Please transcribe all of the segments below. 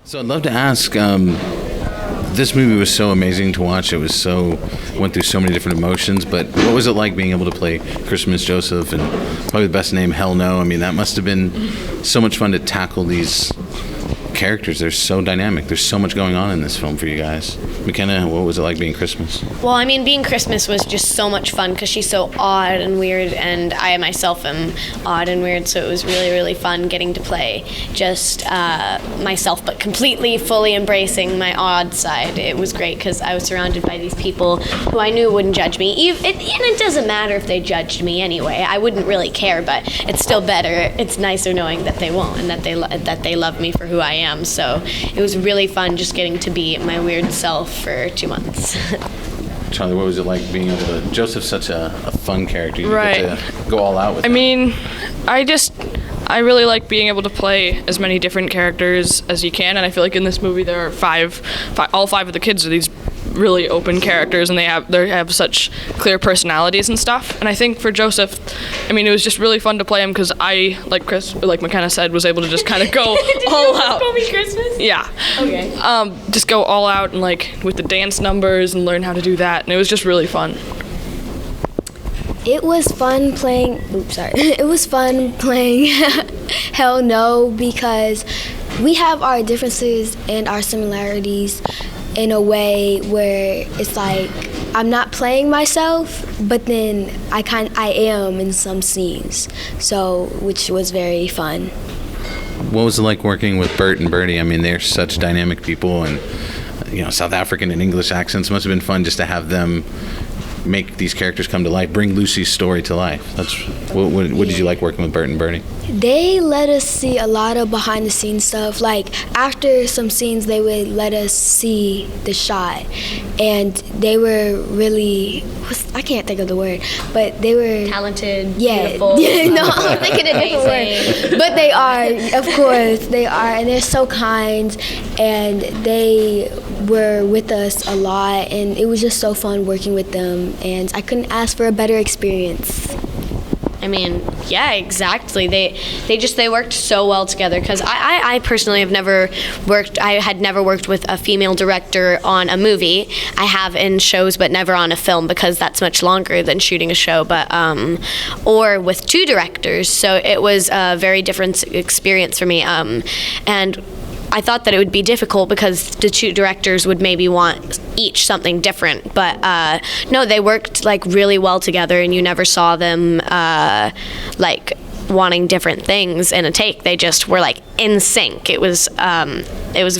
So I'd love to ask, this movie was so amazing to watch. Went through so many different emotions, but what was it like being able to play Christmas Joseph, and probably the best name, Hell No? I mean, that must have been so much fun to tackle these characters. They're so dynamic. There's so much going on in this film for you guys. McKenna, what was it like being Christmas? Well, I mean, being Christmas was just so much fun because she's so odd and weird, and I myself am odd and weird, so it was really, really fun getting to play just myself, but completely, fully embracing my odd side. It was great because I was surrounded by these people who I knew wouldn't judge me. And it doesn't matter if they judged me anyway. I wouldn't really care, but it's still better. It's nicer knowing that they won't and that they love me for who I am. So it was really fun just getting to be my weird self for 2 months. Charlie, what was it like being able to... Joseph's such a fun character. You Right. get to go all out with I him. mean, I really like being able to play as many different characters as you can, and I feel like in this movie there are all five of the kids are these really open characters, and they have such clear personalities and stuff. And I think for Joseph, I mean, it was just really fun to play him because I, like McKenna said, was able to just kind of go all out. Call me Christmas? Yeah. Okay. Just go all out and with the dance numbers and learn how to do that, and it was just really fun. It was fun playing. It was fun playing Hell No because we have our differences and our similarities in a way where it's like I'm not playing myself, but then I am in some scenes. So, which was very fun. What was it like working with Bert and Bertie? I mean, they're such dynamic people, and South African and English accents. Must have been fun just to have them make these characters come to life, bring Lucy's story to life. What did you like working with Bert and Bertie? They let us see a lot of behind the scenes stuff. Like after some scenes, they would let us see the shot, and they were really, I can't think of the word, but they were Talented, yeah, beautiful. no, I'm thinking of a different word. But they are, of course, they are, and they're so kind, and they were with us a lot, and it was just so fun working with them, and I couldn't ask for a better experience. I mean, yeah, exactly. They worked so well together because I personally have never worked. I had never worked with a female director on a movie. I have in shows, but never on a film because that's much longer than shooting a show. But or with two directors, so it was a very different experience for me. And I thought that it would be difficult because the two directors would maybe want each something different, but no, they worked really well together, and you never saw them wanting different things in a take. They just were in sync. It was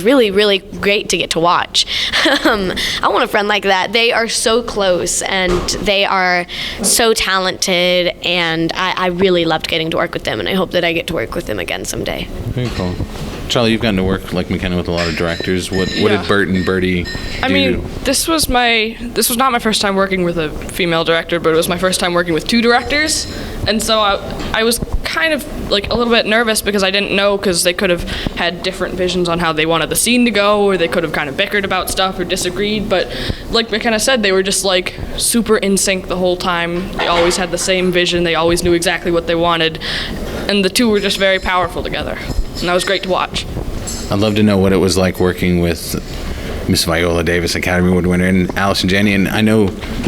really, really great to get to watch. I want a friend like that. They are so close, and they are so talented, and I really loved getting to work with them, and I hope that I get to work with them again someday. Very cool. Charlie, you've gotten to work like McKenna with a lot of directors. What did Bert and Bertie do? I mean, this was not my first time working with a female director, but it was my first time working with two directors, and so I was kind of a little bit nervous because I didn't know, because they could have had different visions on how they wanted the scene to go, or they could have kind of bickered about stuff or disagreed, but like McKenna said, they were just super in sync the whole time. They always had the same vision, they always knew exactly what they wanted, and the two were just very powerful together, and that was great to watch. I'd love to know what it was like working with Miss Viola Davis, Academy Award winner, and Allison Janney. And I know,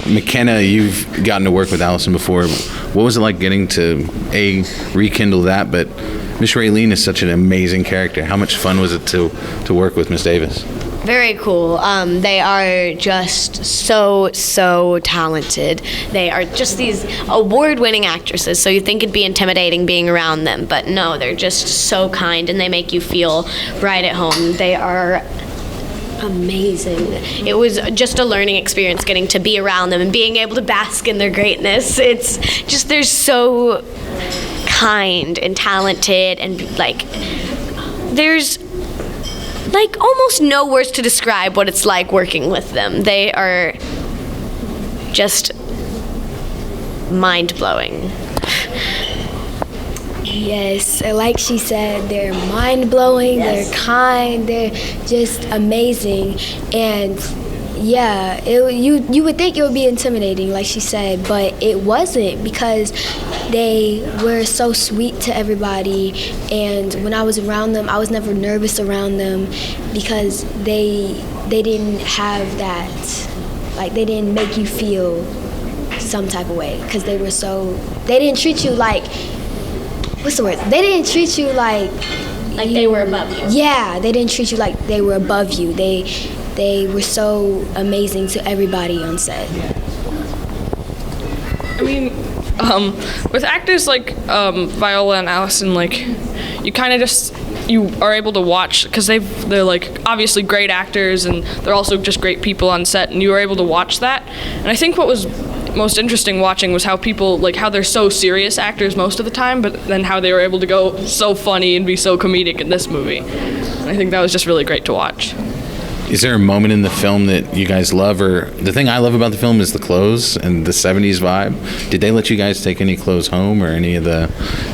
McKenna, you've gotten to work with Allison before. What was it like getting to, rekindle that? But Miss Raylene is such an amazing character. How much fun was it to work with Miss Davis? Very cool. They are just so talented. They are just these award-winning actresses, so you think it'd be intimidating being around them, but no, they're just so kind, and they make you feel right at home. They are amazing. It was just a learning experience getting to be around them and being able to bask in their greatness. It's just, they're so kind and talented, and there's almost no words to describe what it's like working with them. They are just mind-blowing. Yes, like she said, they're mind-blowing, yes. They're kind, they're just amazing. And Yeah, you would think it would be intimidating, like she said, but it wasn't because they were so sweet to everybody. And when I was around them, I was never nervous around them because they didn't have that, like they didn't make you feel some type of way because they didn't treat you like, what's the word? They didn't treat you like they were above you. Yeah, they didn't treat you like they were above you. They were so amazing to everybody on set. I mean, with actors like Viola and Allison, like you kind of you are able to watch because they're like obviously great actors and they're also just great people on set, and you were able to watch that. And I think what was most interesting watching was how people, like how they're so serious actors most of the time, but then how they were able to go so funny and be so comedic in this movie. And I think that was just really great to watch. Is there a moment in the film that you guys love? Or the thing I love about the film is the clothes and the 70s vibe. Did they let you guys take any clothes home or any of the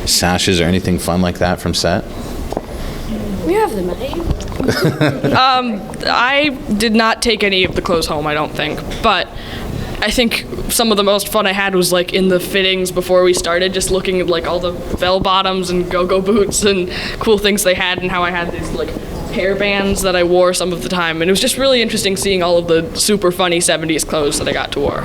sashes or anything fun like that from set? We have the money. I did not take any of the clothes home, I don't think, but I think some of the most fun I had was like in the fittings before we started, just looking at like all the bell bottoms and go-go boots and cool things they had, and how I had these like hair bands that I wore some of the time, and it was just really interesting seeing all of the super funny 70s clothes that I got to wear.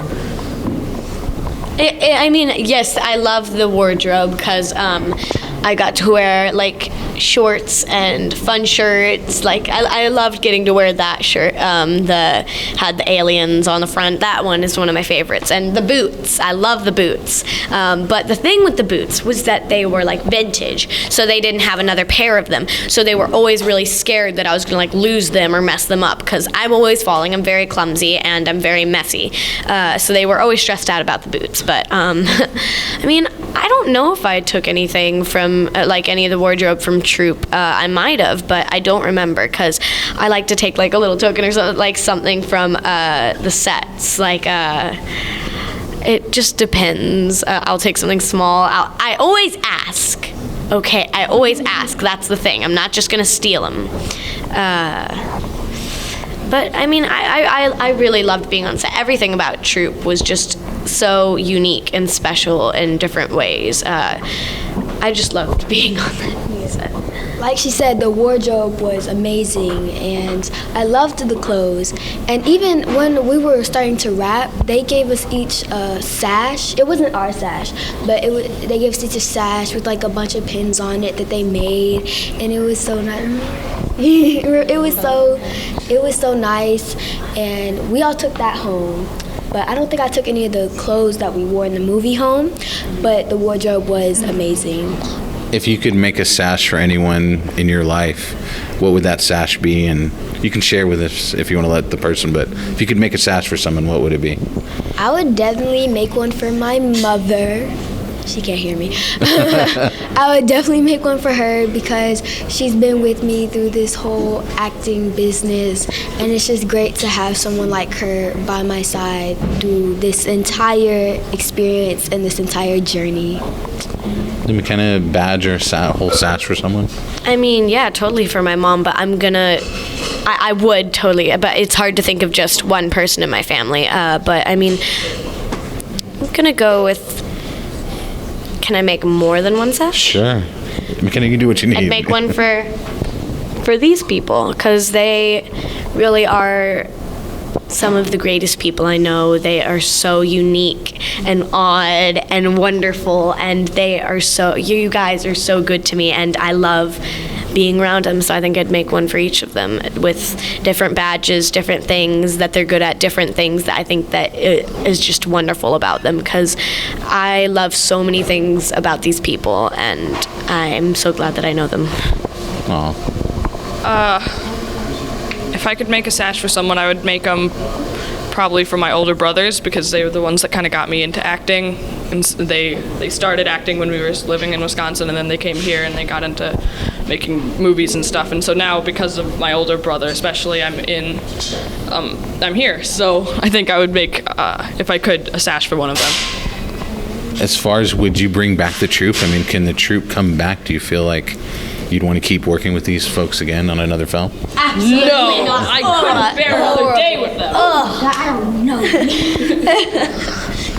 I mean, yes, I love the wardrobe because I got to wear like shorts and fun shirts. Like I loved getting to wear that shirt. Had the aliens on the front. That one is one of my favorites. And the boots. I love the boots. But the thing with the boots was that they were like vintage, so they didn't have another pair of them. So they were always really scared that I was gonna like lose them or mess them up because I'm always falling. I'm very clumsy and I'm very messy. So they were always stressed out about the boots. But I mean, I don't know if I took anything from like any of the wardrobe from Troop. I might have, but I don't remember because I like to take like a little token or something, like something from the sets. Like it just depends. I'll take something small. I always ask. Okay, I always ask. That's the thing. I'm not just gonna steal them. But I mean, I really loved being on set. Everything about Troop was just so unique and special in different ways. I just loved being on that set. Like she said, the wardrobe was amazing, and I loved the clothes. And even when we were starting to wrap, they gave us each a sash. It wasn't our sash, but they gave us each a sash with like a bunch of pins on it that they made, and it was so nice. It was so nice, and we all took that home. But I don't think I took any of the clothes that we wore in the movie home, but the wardrobe was amazing. If you could make a sash for anyone in your life, what would that sash be? And you can share with us if you want to let the person, but if you could make a sash for someone, what would it be? I would definitely make one for my mother. She can't hear me. I would definitely make one for her because she's been with me through this whole acting business, and it's just great to have someone like her by my side through this entire experience and this entire journey. Any kind of badge or whole sash for someone? I mean, yeah, totally for my mom, but I would totally, but it's hard to think of just one person in my family. But I mean, I'm gonna go with, can I make more than one sash? Sure. McKenna, you can do what you need. I'd make one for these people, because they really are some of the greatest people I know. They are so unique and odd and wonderful, and you guys are so good to me, and I love being around them, so I think I'd make one for each of them with different badges, different things that they're good at, different things that I think that is just wonderful about them, because I love so many things about these people, and I'm so glad that I know them. Aw. If I could make a sash for someone, I would make them probably for my older brothers, because they were the ones that kind of got me into acting. And they started acting when we were living in Wisconsin, and then they came here and they got into making movies and stuff. And so now, because of my older brother especially, I'm here. So I think I would make, if I could, a sash for one of them. As far as would you bring back the troupe? I mean, can the troupe come back? Do you feel like you'd want to keep working with these folks again on another film? Absolutely No, not. I couldn't bear another day with them.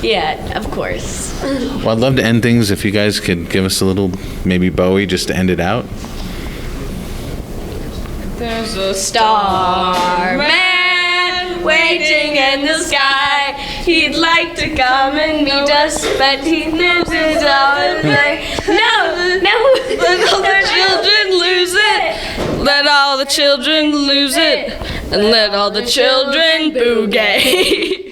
Yeah, of course. Well, I'd love to end things if you guys could give us a little, maybe Bowie, just to end it out. There's a Starman waiting in the sky. He'd like to come and meet us, but he lives his own way. No. Let all the children lose it. Let all the children lose it. And let all the children boogie.